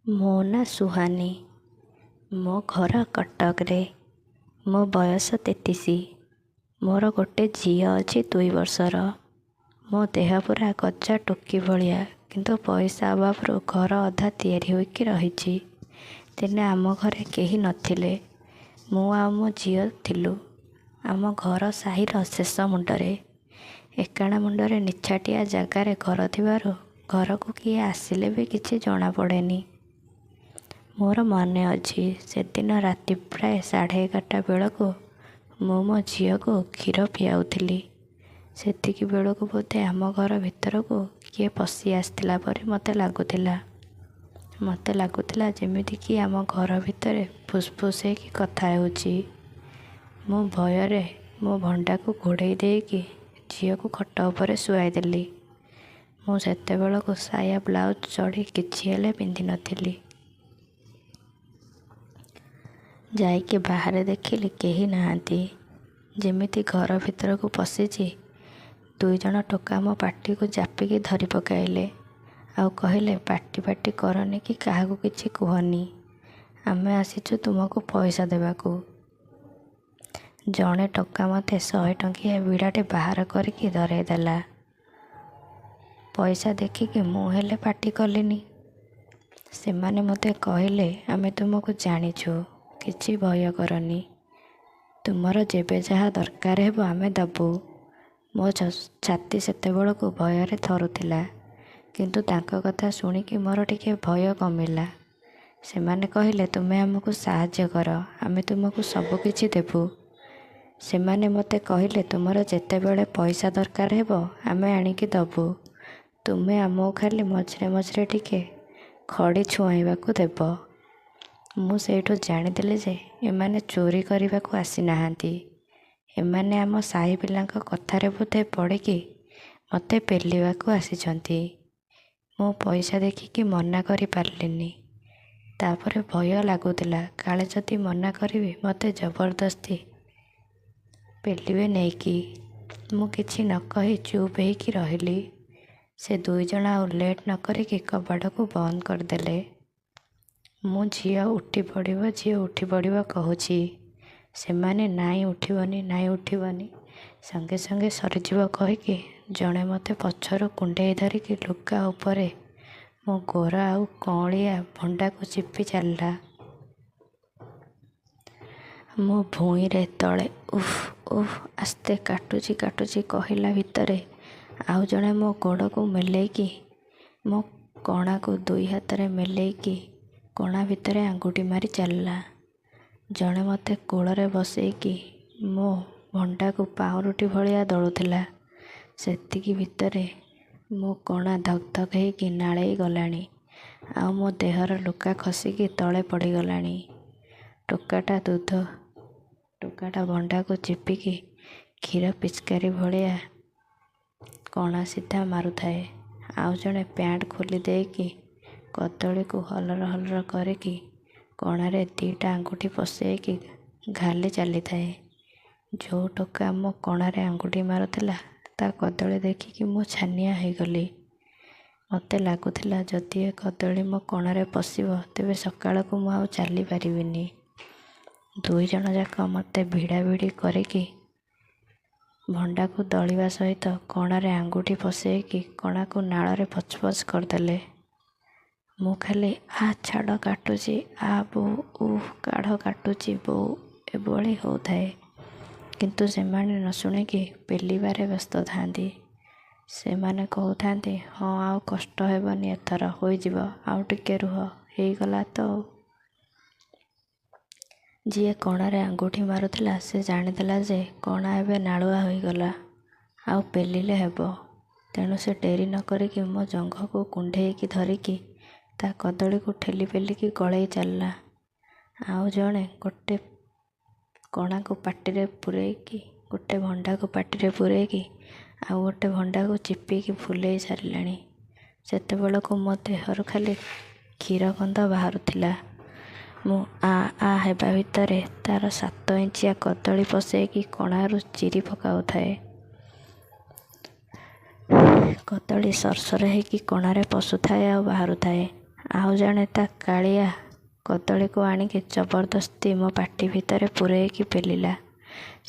ମୋ ନାଁ ସୁହାନି। ମୋ ଘର କଟକରେ। ମୋ ବୟସ 33। ମୋର ଗୋଟେ ଝିଅ ଅଛି 2 ବର୍ଷର। ମୋ ଦେହ ପୁରା ଗଜା ଟୋକି ଭଳିଆ, କିନ୍ତୁ ପଇସା ଅଭାବରୁ ଘର ଅଧା ତିଆରି ହୋଇକି ରହିଛି। ଦିନେ ଆମ ଘରେ କେହି ନଥିଲେ। ମୁଁ ଆଉ ମୋ ଝିଅ ଥିଲୁ। ଆମ ଘର ସାହିର ଶେଷ ମୁଣ୍ଡରେ। ଏକାଣା ମୁଣ୍ଡରେ ନିଛାଟିଆ ଜାଗାରେ ଘର ଥିବାରୁ ଘରକୁ କିଏ ଆସିଲେ ବି କିଛି ଜଣାପଡ଼େନି। ମୋର ମନେ ଅଛି, ସେଦିନ ରାତି ପ୍ରାୟ 11:30 ବେଳକୁ ମୁଁ ମୋ ଝିଅକୁ କ୍ଷୀର ପିଆଉଥିଲି। ସେତିକି ବେଳକୁ ବୋଧେ ଆମ ଘର ଭିତରକୁ କିଏ ପଶି ଆସିଥିଲା ପରି ମୋତେ ଲାଗୁଥିଲା ଯେମିତି କି ଆମ ଘର ଭିତରେ ଫୁସ୍ଫୁସ୍ ହେଇକି କଥା ହେଉଛି। ମୁଁ ଭୟରେ ମୋ ଭଣ୍ଡାକୁ ଘୋଡ଼େଇ ଦେଇକି ଝିଅକୁ ଖଟ ଉପରେ ଶୁଆଇଦେଲି। ମୁଁ ସେତେବେଳକୁ ସାୟା ବ୍ଲାଉଜ୍ ଚଢ଼ି କିଛି ହେଲେ ପିନ୍ଧିନଥିଲି। ଯାଇକି ବାହାରେ ଦେଖିଲି କେହି ନାହାନ୍ତି। ଯେମିତି ଘର ଭିତରକୁ ପଶିଛି। 2 ଜଣ ଟୋକା ମୋ ପାଟିକୁ ଜାପିକି ଧରି ପକାଇଲେ। ଆଉ କହିଲେ, ପାଟି କରନି କି କାହାକୁ କିଛି କୁହନି। ଆମେ ଆସିଛୁ ତୁମକୁ ପଇସା ଦେବାକୁ। ଜଣେ ଟୋକା ମୋତେ 100 ଟଙ୍କିଆ ବିଡ଼ାଟେ ବାହାର କରିକି ଧରେଇ ଦେଲା। ପଇସା ଦେଖିକି ମୁଁ ହେଲେ ପାଟି କଲିନି। ସେମାନେ ମୋତେ କହିଲେ, ଆମେ ତୁମକୁ ଜାଣିଛୁ, କିଛି ଭୟ କରନି। ତୁମର ଯେବେ ଯାହା ଦରକାର ହେବ ଆମେ ଦେବୁ। ମୋ ଛାତି ସେତେବେଳକୁ ଭୟରେ ଥରୁଥିଲା, କିନ୍ତୁ ତାଙ୍କ କଥା ଶୁଣିକି ମୋର ଟିକେ ଭୟ କମିଲା। ସେମାନେ କହିଲେ, ତୁମେ ଆମକୁ ସାହାଯ୍ୟ କର, ଆମେ ତୁମକୁ ସବୁ କିଛି ଦେବୁ। ସେମାନେ ମୋତେ କହିଲେ, ତୁମର ଯେତେବେଳେ ପଇସା ଦରକାର ହେବ ଆମେ ଆଣିକି ଦେବୁ। ତୁମେ ଆମକୁ ଖାଲି ମଝିରେ ଟିକେ ଖଡ଼ି ଛୁଆଇବାକୁ ଦେବ। ମୁଁ ସେଇଠୁ ଜାଣିଦେଲି ଯେ ଏମାନେ ଚୋରି କରିବାକୁ ଆସିନାହାନ୍ତି। ଏମାନେ ଆମ ସାହି ପିଲାଙ୍କ କଥାରେ ବୋଧେ ପଡ଼ିକି ମୋତେ ପେଲିବାକୁ ଆସିଛନ୍ତି। ମୁଁ ପଇସା ଦେଖିକି ମନା କରିପାରିଲିନି। ତାପରେ ଭୟ ଲାଗୁଥିଲା, କାଳେ ଯଦି ମନା କରିବି ମୋତେ ଜବରଦସ୍ତି ପେଲିବେ ନେଇକି। ମୁଁ କିଛି ନ କହି ଚୁପ୍ ହେଇକି ରହିଲି। ସେ 2 ଜଣ ଆଉ ଲେଟ୍ ନ କରିକି କବାଟକୁ ବନ୍ଦ କରିଦେଲେ। ମୁଁ ଝିଅ ଉଠି ପଡ଼ିବ କହୁଛି। ସେମାନେ ନାଇଁ ଉଠିବନି, ସାଙ୍ଗେ ସାଙ୍ଗେ ସରିଯିବ କହିକି ଜଣେ ମୋତେ ପଛରୁ କୁଣ୍ଡେଇ ଧରିକି ଲୁଗା ଉପରେ ମୋ ଗୋରା ଆଉ କଅଁଳିଆ ଭଣ୍ଡାକୁ ଚିପି ଚାଲିଲା। ମୋ ଭୂଇଁରେ ତଳେ ଉଫ୍ ଆସ୍ତେ କାଟୁଛି କହିଲା ଭିତରେ ଆଉ ଜଣେ ମୋ ଗୋଡ଼କୁ ମେଲେଇକି, ମୋ କଣାକୁ 2 ହାତରେ ମେଲେଇକି କଣା ଭିତରେ ଆଙ୍ଗୁଠି ମାରି ଚାଲିଲା। ଜଣେ ମୋତେ କୋଳରେ ବସେଇକି ମୋ ଭଣ୍ଡାକୁ ପାଉଁରୁଟି ଭଳିଆ ଦଳୁଥିଲା। ସେତିକି ଭିତରେ ମୋ କଣା ଧକ୍ ଧକ୍ ହେଇକି ନାଳେଇ ଗଲାଣି, ଆଉ ମୋ ଦେହର ଲୁଗା ଖସିକି ତଳେ ପଡ଼ିଗଲାଣି। ଟୋକାଟା ଭଣ୍ଡାକୁ ଚିପିକି କ୍ଷୀର ପିଚକାରୀ ଭଳିଆ କଣା ସିଧା ମାରୁଥାଏ। ଆଉ ଜଣେ ପ୍ୟାଣ୍ଟ ଖୋଲି ଦେଇକି କଦଳୀକୁ ହଲର କରିକି କଣାରେ 2ଟା ଆଙ୍ଗୁଠି ପସେଇକି ଘାଲି ଚାଲିଥାଏ। ଯେଉଁ ଟୋକା ମୋ କଣାରେ ଆଙ୍ଗୁଠି ମାରୁଥିଲା, ତା କଦଳୀ ଦେଖିକି ମୁଁ ଛାନିଆ ହେଇଗଲି। ମୋତେ ଲାଗୁଥିଲା ଯଦି ଏ କଦଳୀ ମୋ କଣାରେ ପଶିବ ତେବେ ସକାଳକୁ ମୁଁ ଆଉ ଚାଲିପାରିବିନି। 2 ଜଣ ଯାକ ମୋତେ ଭିଡ଼ାଭିଡ଼ି କରିକି ଭଣ୍ଡାକୁ ଦଳିବା ସହିତ କଣାରେ ଆଙ୍ଗୁଠି ପସେଇକି କଣାକୁ ନାଳରେ ପଚ୍ କରିଦେଲେ। ମୁଁ ଖାଲି ଛାଡ଼ କାଟୁଛି, ବୋଉ, କାଢ଼ କାଟୁଛି ବୋଉ ଏଭଳି ହେଉଥାଏ। କିନ୍ତୁ ସେମାନେ ନ ଶୁଣିକି ପେଲିବାରେ ବ୍ୟସ୍ତ ଥାନ୍ତି। ସେମାନେ କହୁଥାନ୍ତି, ହଁ ଆଉ କଷ୍ଟ ହେବନି, ଏଥର ହୋଇଯିବ, ଆଉ ଟିକେ ରୁହ, ହେଇଗଲା ତ। ଯିଏ କଣାରେ ଆଙ୍ଗୁଠି ମାରୁଥିଲା ସେ ଜାଣିଦେଲା ଯେ କଣା ଏବେ ନାଳୁଆ ହୋଇଗଲା, ଆଉ ପେଲିଲେ ହେବ। ତେଣୁ ସେ ଡେରି ନ କରିକି ମୋ ଜଙ୍ଘକୁ କୁଣ୍ଢେଇକି ଧରିକି ତା କଦଳୀକୁ ଠେଲି ପେଲିକି ଗଳେଇ ଚାଲିଲା। ଆଉ ଜଣେ ଗୋଟେ କଣାକୁ ପାଟିରେ ପୂରେଇକି, ଗୋଟେ ଭଣ୍ଡାକୁ ପାଟିରେ ପୂରେଇକି ଆଉ ଗୋଟେ ଭଣ୍ଡାକୁ ଚିପିକି ଫୁଲେଇ ସାରିଲାଣି। ସେତେବେଳକୁ ମୋ ଦେହରୁ ଖାଲି କ୍ଷୀର ଗନ୍ଧ ବାହାରୁଥିଲା। ମୁଁ ହେବା ଭିତରେ ତାର 7 ଇଞ୍ଚିଆ କଦଳୀ ପସେଇକି କଣାରୁ ଚିରି ପକାଉଥାଏ। କଦଳୀ ସରସର ହେଇକି କଣାରେ ପଶୁଥାଏ ଆଉ ବାହାରୁଥାଏ। ଆଉ ଜଣେ ତା କାଳିଆ କଦଳୀକୁ ଆଣିକି ଜବରଦସ୍ତି ମୋ ପାଟି ଭିତରେ ପୂରେଇକି ପେଲିଲା।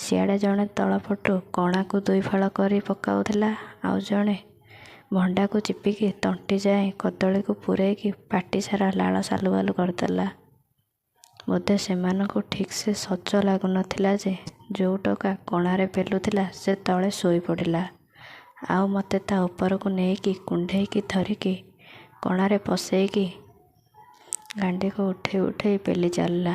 ସିଆଡ଼େ ଜଣେ ତଳପଟୁ କଣାକୁ ଦୁଇ ଫାଳ କରି ପକାଉଥିଲା, ଆଉ ଜଣେ ଭଣ୍ଡାକୁ ଚିପିକି ତଣ୍ଟି ଯାଏଁ କଦଳୀକୁ ପୂରେଇକି ପାଟି ସାରା ଲାଳ ସାଲୁବାଲୁ କରିଦେଲା। ବୋଧେ ସେମାନଙ୍କୁ ଠିକ୍ସେ ସଜ ଲାଗୁନଥିଲା ଯେ ଯୋଉ ଟୋକା କଣାରେ ପେଲୁଥିଲା ସେ ତଳେ ଶୋଇ ପଡ଼ିଲା, ଆଉ ମୋତେ ତା ଉପରକୁ ନେଇକି କୁଣ୍ଢେଇକି ଧରିକି କଣାରେ ପସେଇକି ଗାଣ୍ଡିକୁ ଉଠେଇ ଉଠେଇ ପେଲି ଚାଲିଲା।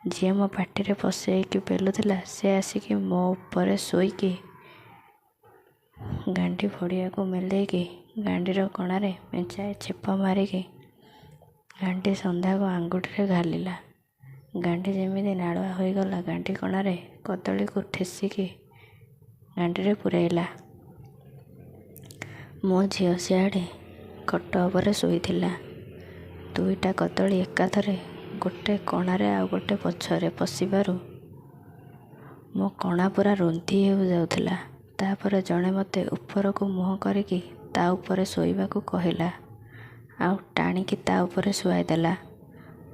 ଯିଏ ମୋ ପାଟିରେ ପସେଇକି ପେଲୁଥିଲା ସେ ଆସିକି ମୋ ଉପରେ ଶୋଇକି ଗାଣ୍ଡି ଫଡ଼ିଆକୁ ମେଲେଇକି ଗାଣ୍ଡିର କଣାରେ ମେଞ୍ଚାଏ ଛେପ ମାରିକି ଗାଣ୍ଡି ସନ୍ଧାକୁ ଆଙ୍ଗୁଠିରେ ଘାଲିଲା। ଗାଣ୍ଡି ଯେମିତି ନାଳୁଆ ହୋଇଗଲା ଗାଣ୍ଡି କଣାରେ କଦଳୀକୁ ଠେସିକି ଗାଣ୍ଡିରେ ପୂରେଇଲା। ମୋ ଝିଅ ସିଆଡ଼େ ଖଟ ଉପରେ ଶୋଇଥିଲା। ଦୁଇଟା କଦଳୀ ଏକାଥରେ ଗୋଟେ କଣାରେ ଆଉ ଗୋଟେ ପଛରେ ପଶିବାରୁ ମୋ କଣା ପୁରା ରୁନ୍ଧି ଯାଉଥିଲା। ତାପରେ ଜଣେ ମୋତେ ଉପରକୁ ମୁହଁ କରିକି ତା ଉପରେ ଶୋଇବାକୁ କହିଲା, ଆଉ ଟାଣିକି ତା ଉପରେ ଶୁଆଇଦେଲା।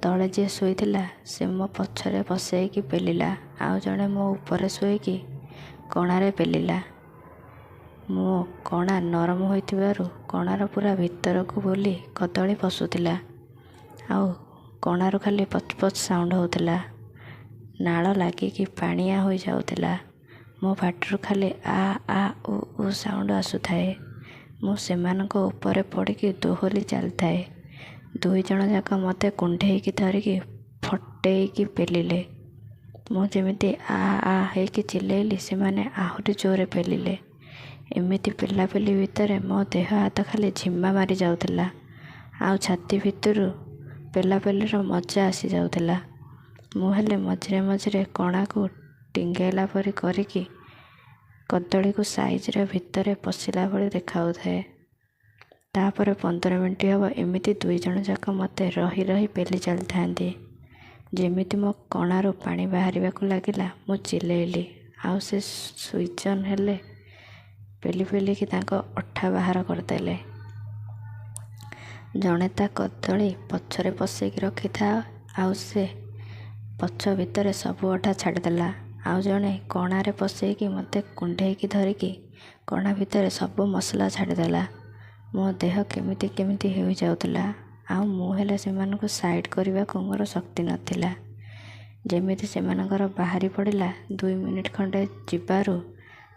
ତଳେ ଯିଏ ଶୋଇଥିଲା ସେ ମୋ ପଛରେ ପସେଇକି ପେଲିଲା, ଆଉ ଜଣେ ମୋ ଉପରେ ଶୋଇକି କଣାରେ ପେଲିଲା। ମୋ କଣା ନରମ ହୋଇଥିବାରୁ କଣାର ପୁରା ଭିତରକୁ ବୁଲି କଦଳୀ ପଶୁଥିଲା, ଆଉ କଣାରୁ ଖାଲି ପଚ୍ ପଚ୍ ସାଉଣ୍ଡ ହେଉଥିଲା। ନାଳ ଲାଗିକି ପାଣିଆ ହୋଇଯାଉଥିଲା। ମୋ ପାଟିରୁ ଖାଲି ଆ ଆ ଉ ଉ ସାଉଣ୍ଡ ଆସୁଥାଏ। ମୁଁ ସେମାନଙ୍କ ଉପରେ ପଡ଼ିକି ଦୋହଲି ଚାଲିଥାଏ। ଦୁଇ ଜଣ ଯାକ ମୋତେ କୁଣ୍ଢେଇକି ଧରିକି ଫଟେଇକି ପେଲିଲେ। ମୁଁ ଯେମିତି ଆ ଆ ହେଇକି ଚିଲେଇଲି, ସେମାନେ ଆହୁରି ଜୋରରେ ପେଲିଲେ। ଏମିତି ପେଲାପେଲି ଭିତରେ ମୋ ଦେହ ହାତ ଖାଲି ଝିମା ମାରି ଯାଉଥିଲା, ଆଉ ଛାତି ଭିତରୁ ପେଲାପେଲିର ମଜା ଆସିଯାଉଥିଲା। ମୁଁ ହେଲେ ମଝିରେ ମଝିରେ କଣାକୁ ଟିଙ୍ଗେଇଲା ପରି କରିକି କଦଳୀକୁ ସାଇଜରେ ଭିତରେ ପଶିଲା ଭଳି ଦେଖାଉଥାଏ। ତାପରେ 15 ମିନିଟ୍ ହେବ ଏମିତି ଦୁଇ ଜଣ ଯାକ ମୋତେ ରହି ରହି ପେଲି ଚାଲିଥାନ୍ତି। ଯେମିତି ମୋ କଣାରୁ ପାଣି ବାହାରିବାକୁ ଲାଗିଲା ମୁଁ ଚିଲେଇଲି, ଆଉ ସେ ସୁଇଚ୍ ଅନ୍ ହେଲେ। ପେଲି ପେଲିକି ତାଙ୍କ ଅଠା ବାହାର କରିଦେଲେ। ଜଣେ ତା କଦଳୀ ପଛରେ ପଶେଇକି ରଖିଥାଏ, ଆଉ ସେ ପଛ ଭିତରେ ସବୁ ଅଠା ଛାଡ଼ିଦେଲା। ଆଉ ଜଣେ କଣାରେ ପଶେଇକି ମୋତେ କୁଣ୍ଢେଇକି ଧରିକି କଣା ଭିତରେ ସବୁ ମସଲା ଛାଡ଼ିଦେଲା। ମୋ ଦେହ କେମିତି କେମିତି ହୋଇଯାଉଥିଲା, ଆଉ ମୁଁ ହେଲେ ସେମାନଙ୍କୁ ସାଇଡ଼୍ କରିବାକୁ ମୋର ଶକ୍ତି ନଥିଲା। ଯେମିତି ସେମାନଙ୍କର ବାହାରି ପଡ଼ିଲା। 2 ମିନିଟ୍ ଖଣ୍ଡେ ଯିବାରୁ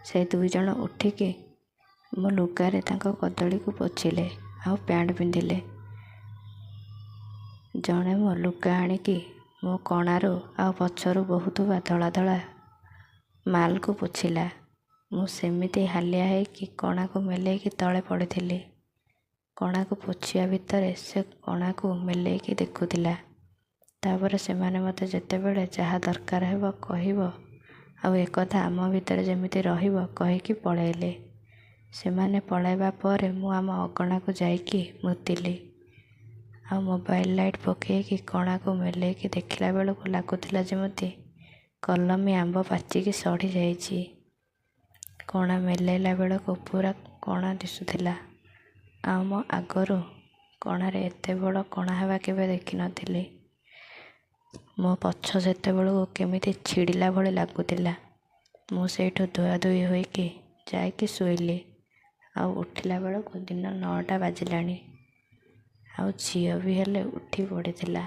ସେ ଦୁଇ ଜଣ ଉଠିକି ମୋ ଲୁଗାରେ ତାଙ୍କ କଦଳୀକୁ ପୋଛିଲେ, ଆଉ ପ୍ୟାଣ୍ଟ ପିନ୍ଧିଲେ। ଜଣେ ମୋ ଲୁଗା ଆଣିକି ମୋ କଣାରୁ ଆଉ ପଛରୁ ବହୁଥିବା ଧଳା ଧଳା ମାଲକୁ ପୋଛିଲା। ମୁଁ ସେମିତି ହାଲିଆ ହେଇକି କଣାକୁ ମେଲେଇକି ତଳେ ପଡ଼ିଥିଲି। କଣାକୁ ପୋଛିବା ଭିତରେ ସେ କଣାକୁ ମେଲେଇକି ଦେଖୁଥିଲା। ତାପରେ ସେମାନେ ମୋତେ ଯେତେବେଳେ ଯାହା ଦରକାର ହେବ କହିବ, ଆଉ ଏକଥା ଆମ ଭିତରେ ଯେମିତି ରହିବ କହିକି ପଳେଇଲେ। ସେମାନେ ପଳାଇବା ପରେ ମୁଁ ଆମ ଅଗଣାକୁ ଯାଇକି ମୁତିଲି, ଆଉ ମୋବାଇଲ ଲାଇଟ୍ ପକେଇକି କଣାକୁ ମେଲେଇକି ଦେଖିଲା ବେଳକୁ ଲାଗୁଥିଲା ଯେମିତି କଲମୀ ଆମ୍ବ ପାଚିକି ସଢ଼ି ଯାଇଛି। କଣା ମେଲେଇଲା ବେଳକୁ ପୁରା କଣା ଦିଶୁଥିଲା, ଆଉ ମୋ ଆଗରୁ କଣାରେ ଏତେ ବଡ଼ କଣା ହେବା କେବେ ଦେଖିନଥିଲି। ମୋ ପଛ ସେତେବେଳକୁ କେମିତି ଛିଡ଼ିଲା ଭଳି ଲାଗୁଥିଲା। ମୁଁ ସେଇଠୁ ଧୁଆଧୁଇ ହୋଇକି ଯାଇକି ଶୋଇଲି, ଆଉ ଉଠିଲା ବେଳକୁ ଦିନ 9ଟା ବାଜିଲାଣି, ଆଉ ଝିଅ ବି ହେଲେ ଉଠି ପଡ଼ିଥିଲା।